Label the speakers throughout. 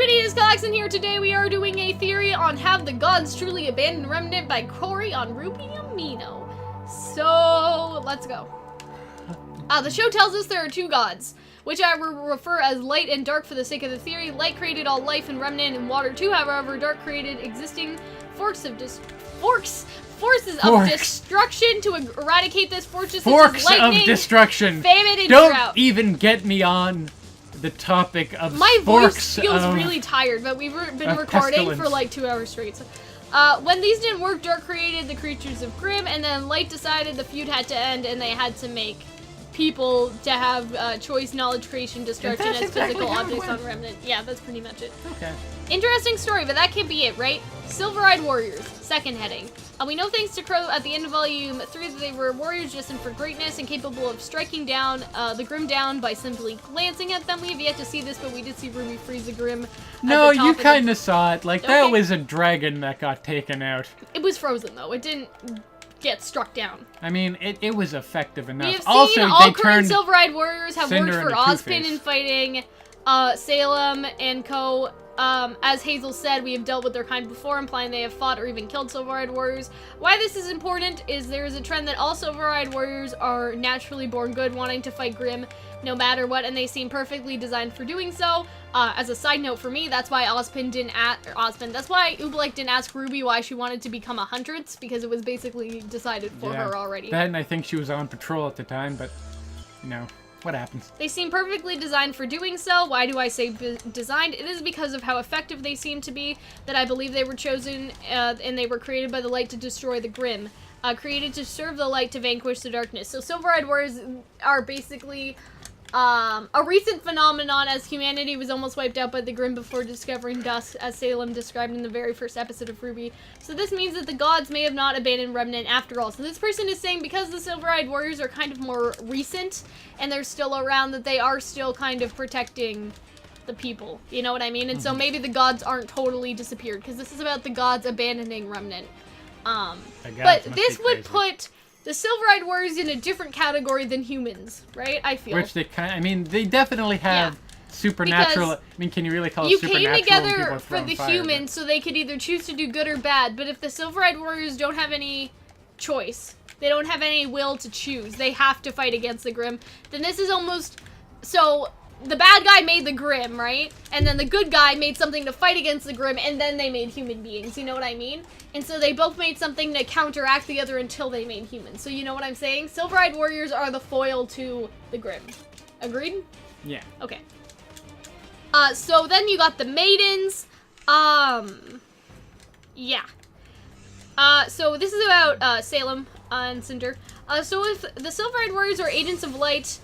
Speaker 1: everybody, it's Calxiyn here. Today we are doing a theory on Have the Gods Truly Abandoned Remnant by Corey on RWBY Amino. So, let's go. The show tells us there are two gods, which I will refer as light and dark for the sake of the theory. Light created all life in Remnant and water too, however, dark created existing forces of destruction to eradicate this forces
Speaker 2: Forks
Speaker 1: such as lightning,
Speaker 2: of destruction.
Speaker 1: famine, and
Speaker 2: Don't
Speaker 1: drought.
Speaker 2: even get me on the topic of
Speaker 1: My
Speaker 2: forks
Speaker 1: voice feels
Speaker 2: of,
Speaker 1: really tired, but we've been recording
Speaker 2: pestilence.
Speaker 1: for like 2 hours straight. So, when these didn't work, Dark created the creatures of Grimm, and then Light decided the feud had to end, and they had to make people to have choice, knowledge creation, destruction as physical objects on Remnant. Yeah, that's pretty much it.
Speaker 2: Okay.
Speaker 1: Interesting story, but that can't be it, right? Silver-Eyed Warriors, second heading. We know thanks to Crow at the end of Volume 3 that they were warriors destined for greatness and capable of striking down the Grimm down by simply glancing at them. We have yet to see this, but we did see Ruby freeze the Grimm.
Speaker 2: No, you kind of saw it. Like, that
Speaker 1: Okay.
Speaker 2: was a dragon that got taken out.
Speaker 1: It was frozen, though. It didn't get struck down.
Speaker 2: I mean, it was effective enough.
Speaker 1: We have
Speaker 2: Also,
Speaker 1: seen
Speaker 2: they
Speaker 1: all current
Speaker 2: turned
Speaker 1: Silver-Eyed Warriors have
Speaker 2: Cinder
Speaker 1: worked for
Speaker 2: into
Speaker 1: Ozpin
Speaker 2: Two-Face.
Speaker 1: in fighting Salem and co. As Hazel said, we have dealt with their kind before, implying they have fought or even killed Silver-Eyed Warriors. Why this is important is there is a trend that all Silver-Eyed Warriors are naturally born good, wanting to fight Grimm no matter what, and they seem perfectly designed for doing so. As a side note for me, that's why that's why Oobleck didn't ask Ruby why she wanted to become a huntress, because it was basically decided for her already.
Speaker 2: That, and I think she was on patrol at the time, but, you know, what happens?
Speaker 1: They seem perfectly designed for doing so. Why do I say designed? It is because of how effective they seem to be that I believe they were chosen, and they were created by the light to destroy the Grimm. Created to serve the light to vanquish the darkness. So Silver-Eyed Warriors are basically a recent phenomenon, as humanity was almost wiped out by the Grimm before discovering dusk, as Salem described in the very first episode of RWBY. So this means that the gods may have not abandoned Remnant after all. So this person is saying because the Silver-Eyed Warriors are kind of more recent and they're still around, that they are still kind of protecting the people. You know what I mean? And so maybe the gods aren't totally disappeared, because this is about the gods abandoning Remnant. But this would put the Silver-Eyed Warriors in a different category than humans, right? I feel.
Speaker 2: Which they kind of, I mean, they definitely have supernatural,
Speaker 1: Because
Speaker 2: I mean, can you really call it
Speaker 1: you
Speaker 2: supernatural?
Speaker 1: came
Speaker 2: when people
Speaker 1: together
Speaker 2: are
Speaker 1: for
Speaker 2: throwing
Speaker 1: the
Speaker 2: fire,
Speaker 1: humans so they could either choose to do good or bad, but if the Silver-Eyed Warriors don't have any choice, they don't have any will to choose, they have to fight against the Grimm, then this is almost, so the bad guy made the Grimm, right? And then the good guy made something to fight against the Grimm, and then they made human beings, you know what I mean? And so they both made something to counteract the other until they made humans. So you know what I'm saying? Silver-Eyed Warriors are the foil to the Grimm. Agreed?
Speaker 2: Yeah.
Speaker 1: Okay. So then you got the maidens. Yeah. So this is about Salem and Cinder. So if the Silver-Eyed Warriors are agents of light,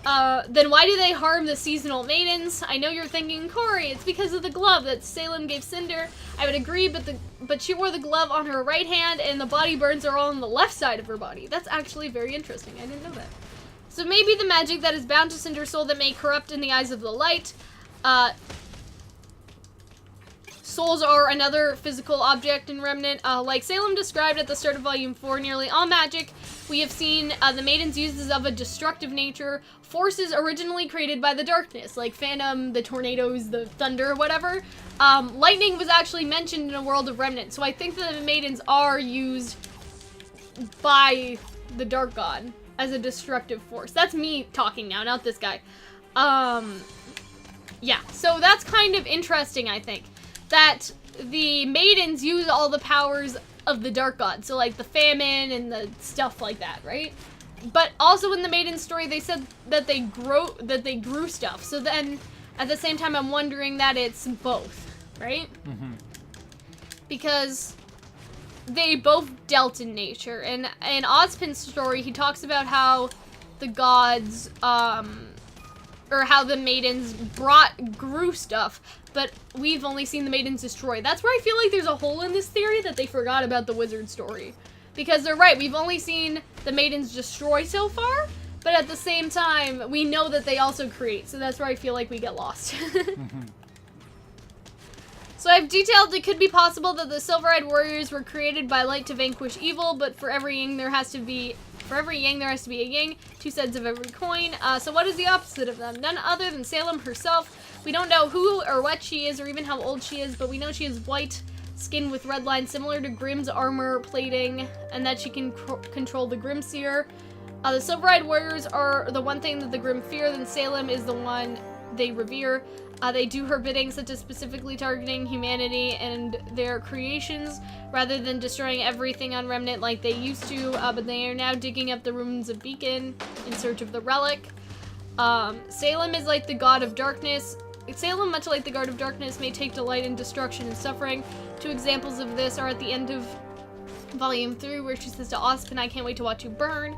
Speaker 1: then why do they harm the seasonal maidens? I know you're thinking, Corey, it's because of the glove that Salem gave Cinder. I would agree, but she wore the glove on her right hand, and the body burns are all on the left side of her body. That's actually very interesting. I didn't know that. So maybe the magic that is bound to Cinder's soul that may corrupt in the eyes of the light. Souls are another physical object in Remnant. Like Salem described at the start of Volume 4, nearly all magic we have seen the maidens uses of a destructive nature, forces originally created by the darkness, like Phantom, the tornadoes, the thunder, whatever. Lightning was actually mentioned in a world of Remnant, so I think that the maidens are used by the Dark God as a destructive force. That's me talking now, not this guy. Yeah, so that's kind of interesting, I think. That the maidens use all the powers of the Dark God, so like the famine and the stuff like that, right? But also in the maiden story, they said that they grew stuff. So then, at the same time, I'm wondering that it's both, right? Mm-hmm. Because they both dealt in nature, and in Ozpin's story, he talks about how the gods, or how the maidens grew stuff, but we've only seen the maidens destroy. That's where I feel like there's a hole in this theory, that they forgot about the wizard story. Because they're right, we've only seen the maidens destroy so far, but at the same time, we know that they also create, so that's where I feel like we get lost.
Speaker 2: Mm-hmm.
Speaker 1: So I've detailed it could be possible that the Silver-Eyed Warriors were created by light to vanquish evil, but for every yang there has to be a yang, two sides of every coin. So what is the opposite of them? None other than Salem herself. We don't know who or what she is or even how old she is, but we know she is white skin with red lines similar to Grimm's armor plating, and that she can control the Grimseer. The Silver-Eyed Warriors are the one thing that the Grimm fear, then Salem is the one they revere. They do her bidding, such as specifically targeting humanity and their creations, rather than destroying everything on Remnant like they used to, but they are now digging up the ruins of Beacon in search of the relic. Salem is like the god of darkness. Salem, much like the god of darkness, may take delight in destruction and suffering. 2 examples of this are at the end of Volume 3, where she says to Ozpin, "I can't wait to watch you burn."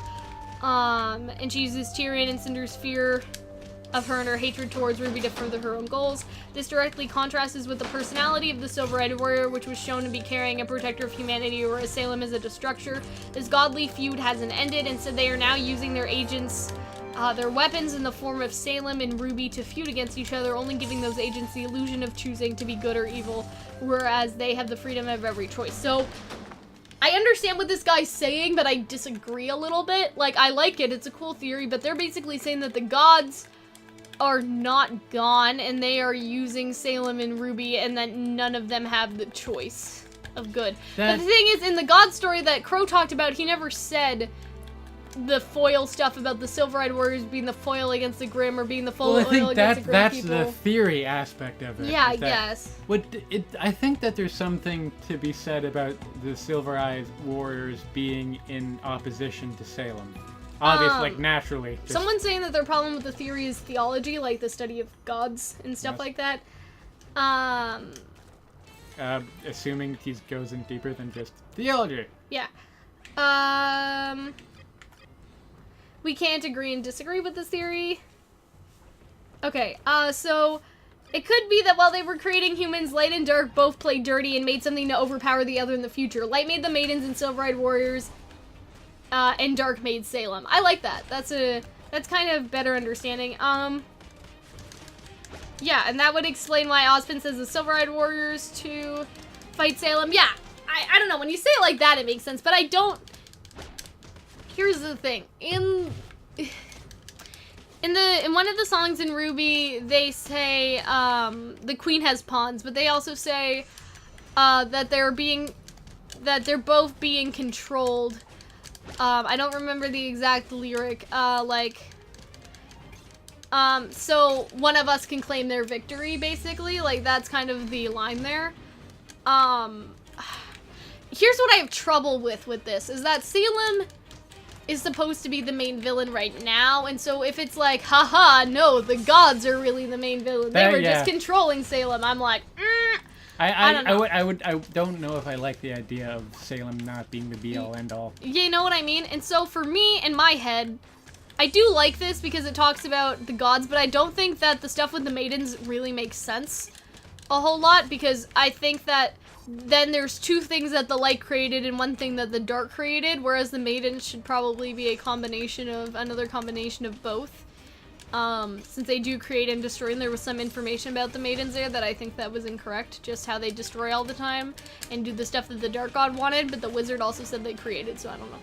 Speaker 1: And she uses Tyrion and Cinder's fear of her and her hatred towards RWBY to further her own goals. This directly contrasts with the personality of the Silver-Eyed Warrior, which was shown to be carrying a protector of humanity, whereas Salem is a destructor. This godly feud hasn't ended, instead they are now using their agents, their weapons in the form of Salem and RWBY to feud against each other, only giving those agents the illusion of choosing to be good or evil, whereas they have the freedom of every choice. So, I understand what this guy's saying, but I disagree a little bit. Like, I like it, it's a cool theory, but they're basically saying that the gods are not gone, and they are using Salem and RWBY, and that none of them have the choice of good. But the thing is, in the god story that Crow talked about, he never said the foil stuff about the Silver-Eyed Warriors being the foil against the Grimm, or being the foil against the Grimm people.
Speaker 2: That's the theory aspect of it.
Speaker 1: Yeah, I guess.
Speaker 2: I think that there's something to be said about the Silver-Eyed Warriors being in opposition to Salem. Obviously, like, naturally.
Speaker 1: Someone's saying that their problem with the theory is theology, like the study of gods and stuff like that.
Speaker 2: Assuming he goes in deeper than just theology.
Speaker 1: Yeah. We can't agree and disagree with this theory. Okay, so it could be that while they were creating humans, Light and Dark both played dirty and made something to overpower the other in the future. Light made the Maidens and Silver-Eyed Warriors, and Dark made Salem. I like that. That's kind of better understanding. Yeah, and that would explain why Ozpin says the Silver-Eyed Warriors to fight Salem. Yeah, I don't know. When you say it like that, it makes sense, but I don't... Here's the thing. In one of the songs in RWBY, they say the queen has pawns, but they also say that they're both being controlled. I don't remember the exact lyric. So one of us can claim their victory, basically. Like, that's kind of the line there. Here's what I have trouble with this, is that Salem is supposed to be the main villain right now, and so if it's like, haha, no, the gods are really the main villain, they were just controlling Salem, I'm like, I don't know if I like the idea of Salem not being the be-all, end-all. You know what I mean? And so for me, in my head, I do like this because it talks about the gods, but I don't think that the stuff with the maidens really makes sense a whole lot, because I think that then there's 2 things that the light created and 1 thing that the dark created, whereas the maidens should probably be another combination of both. Since they do create and destroy, and there was some information about the maidens there that I think that was incorrect, just how they destroy all the time and do the stuff that the dark god wanted, but the wizard also said they created, so I don't know.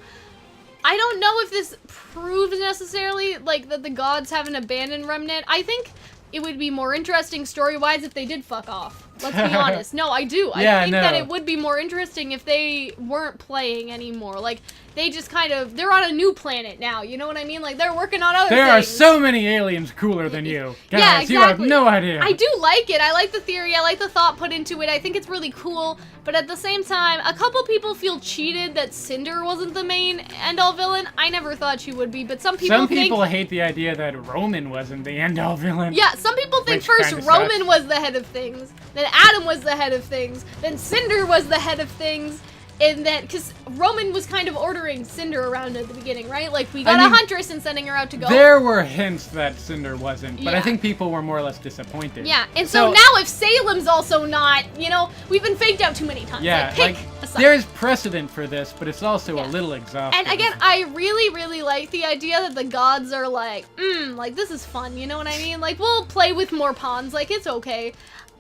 Speaker 1: I don't know if this proves necessarily, like, that the gods haven't abandoned Remnant. I think it would be more interesting story-wise if they did fuck off. Let's be honest. No, I do. I think that it would be more interesting if they weren't playing anymore. Like, they just kind of, they're on a new planet now, you know what I mean? Like, they're working on other things. There are so many aliens cooler than you. Guys, yeah, exactly. You have no idea. I do like it. I like the theory. I like the thought put into it. I think it's really cool. But at the same time, a couple people feel cheated that Cinder wasn't the main end-all villain. I never thought she would be, but some people hate the idea that Roman wasn't the end-all villain. Yeah, some people think first Roman was the head of things, then Adam was the head of things, then Cinder was the head of things, and then, because Roman was kind of ordering Cinder around at the beginning, right? Like, we got a huntress and sending her out to go. There were hints that Cinder wasn't, but I think people were more or less disappointed. Yeah, and so now if Salem's also not, you know, we've been faked out too many times. Yeah, like, pick a side. There's precedent for this, but it's also a little exhausting. And again, I really, really like the idea that the gods are like, like, this is fun, you know what I mean? Like, we'll play with more pawns, like, it's okay.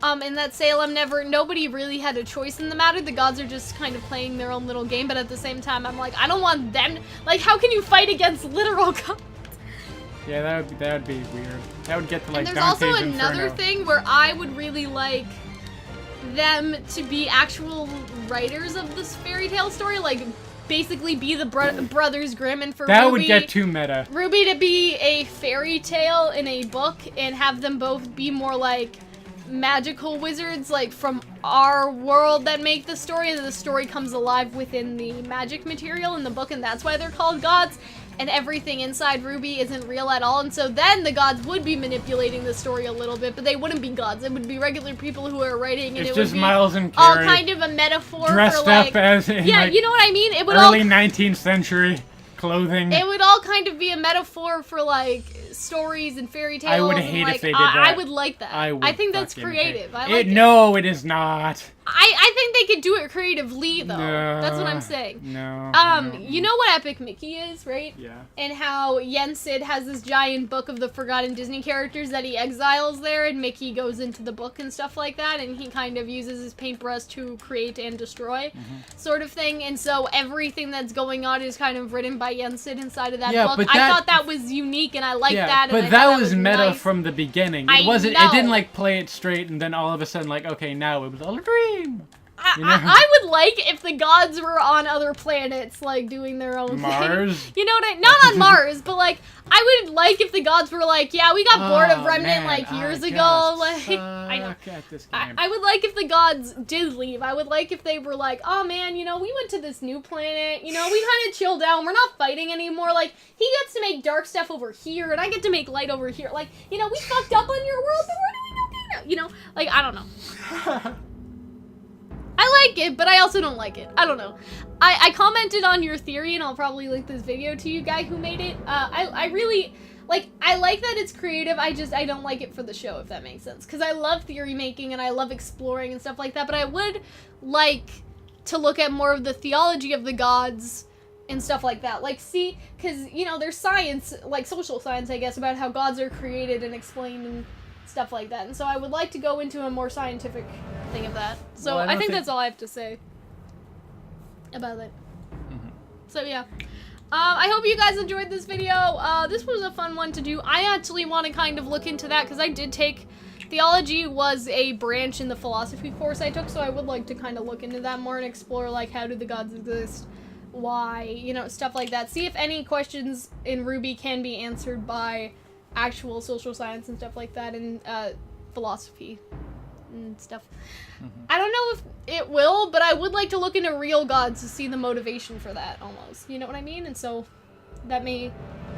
Speaker 1: And that Salem nobody really had a choice in the matter. The gods are just kind of playing their own little game, but at the same time, I'm like, I don't want them, like, how can you fight against literal gods?
Speaker 2: Yeah, that would be weird. That would get to like
Speaker 1: And there's
Speaker 2: Dante's
Speaker 1: also another
Speaker 2: Inferno.
Speaker 1: thing where I would really like them to be actual writers of this fairy tale story, like basically be the Brothers Grimm, and for
Speaker 2: That
Speaker 1: RWBY,
Speaker 2: would get too meta.
Speaker 1: RWBY to be a fairy tale in a book and have them both be more like magical wizards, like from our world, that make the story, and the story comes alive within the magic material in the book, and that's why they're called gods. And everything inside RWBY isn't real at all, and so then the gods would be manipulating the story a little bit, but they wouldn't be gods. It would be regular people who are writing, and
Speaker 2: It's
Speaker 1: it
Speaker 2: just
Speaker 1: would be
Speaker 2: Miles and
Speaker 1: all
Speaker 2: Carrie
Speaker 1: kind of a metaphor
Speaker 2: dressed
Speaker 1: for like,
Speaker 2: up as in
Speaker 1: yeah,
Speaker 2: like
Speaker 1: you know what I mean. It would
Speaker 2: early
Speaker 1: all
Speaker 2: 19th century clothing.
Speaker 1: it would all kind of be a metaphor for like stories and fairy tales.
Speaker 2: I would
Speaker 1: and,
Speaker 2: hate
Speaker 1: like,
Speaker 2: if they did
Speaker 1: I
Speaker 2: that.
Speaker 1: would like that.
Speaker 2: would
Speaker 1: I think that's
Speaker 2: fucking
Speaker 1: creative.
Speaker 2: hate
Speaker 1: I like it.
Speaker 2: No, it is not.
Speaker 1: I think they could do it creatively though.
Speaker 2: No,
Speaker 1: That's what I'm saying.
Speaker 2: No.
Speaker 1: You know what Epic Mickey is, right?
Speaker 2: Yeah.
Speaker 1: And how Yensid has this giant book of the forgotten Disney characters that he exiles there, and Mickey goes into the book and stuff like that, and he kind of uses his paintbrush to create and destroy, sort of thing. And so everything that's going on is kind of written by Yensid inside of that
Speaker 2: Yeah,
Speaker 1: book.
Speaker 2: but
Speaker 1: I thought that was unique, and I liked that. And
Speaker 2: but
Speaker 1: I
Speaker 2: that
Speaker 1: thought
Speaker 2: was meta
Speaker 1: nice.
Speaker 2: from the beginning.
Speaker 1: I
Speaker 2: It wasn't.
Speaker 1: know.
Speaker 2: It didn't like play it straight, and then all of a sudden, like, okay, now it was all a dream. You know?
Speaker 1: I would like if the gods were on other planets, like, doing their own
Speaker 2: Mars?
Speaker 1: thing. You know what Not on Mars, but, like, I would like if the gods were like, yeah, we got bored of Remnant,
Speaker 2: man,
Speaker 1: like, years
Speaker 2: I
Speaker 1: ago.
Speaker 2: just
Speaker 1: Like, I know.
Speaker 2: suck at this game.
Speaker 1: I would like if the gods did leave. I would like if they were like, oh, man, you know, we went to this new planet. You know, we kind of chilled out. We're not fighting anymore. Like, he gets to make dark stuff over here, and I get to make light over here. Like, you know, we fucked up on your world, but we're doing okay now. You know? Like, I don't know. I like it, but I also don't like it. I don't know. I commented on your theory, and I'll probably link this video to you, guy who made it. I really, like, I like that it's creative. I don't like it for the show, if that makes sense. Because I love theory making, and I love exploring and stuff like that, but I would like to look at more of the theology of the gods and stuff like that. Like, see, because, you know, there's science, like social science, I guess, about how gods are created and explained and stuff like that. And so I would like to go into a more scientific thing of that. So
Speaker 2: Well,
Speaker 1: I think that's all I have to say about it. So yeah. I hope you guys enjoyed this video. This was a fun one to do. I actually want to kind of look into that because I did take theology was a branch in the philosophy course I took, so I would like to kind of look into that more and explore, like, how do the gods exist, why, you know, stuff like that. See if any questions in RWBY can be answered by actual social science and stuff like that, and philosophy and stuff. I don't know if it will, but I would like to look into real gods to see the motivation for that, almost. You know what I mean? And so that may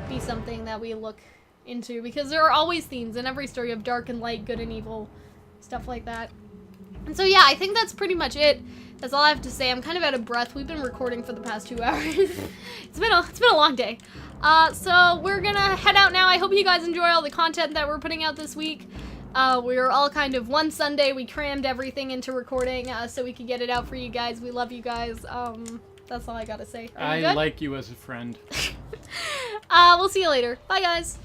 Speaker 1: be something that we look into, because there are always themes in every story of dark and light, good and evil, stuff like that. And so yeah, I think that's pretty much it. That's all I have to say. I'm kind of out of breath. We've been recording for the past 2 hours. It's been a long day. So we're gonna head out now. I hope you guys enjoy all the content that we're putting out this week. We were all kind of one Sunday. We crammed everything into recording so we could get it out for you guys. We love you guys. That's all I gotta say.
Speaker 2: I
Speaker 1: good?
Speaker 2: like you as a friend.
Speaker 1: We'll see you later. Bye, guys.